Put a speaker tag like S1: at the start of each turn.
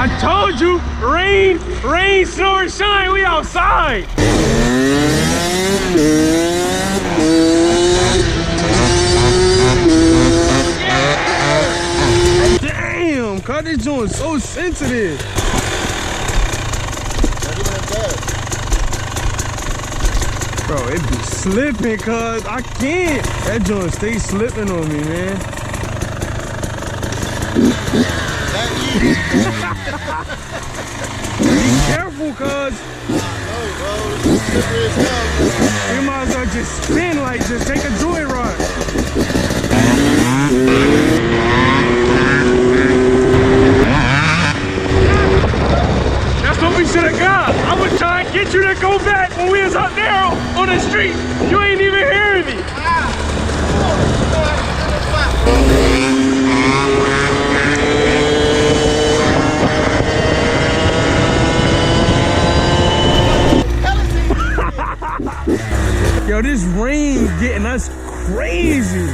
S1: I told you, rain, snow, or shine, we outside. Damn, cuz this joint so sensitive. Bro, it be slipping, cuz I can't. That joint stay slipping on me, man. Be careful, cuz. You might as well just spin, like just take a joyride. That's what we should have got. I was trying to get you to go back when we was up there on the street. You ain't even hearing me. Yo, this rain getting us crazy.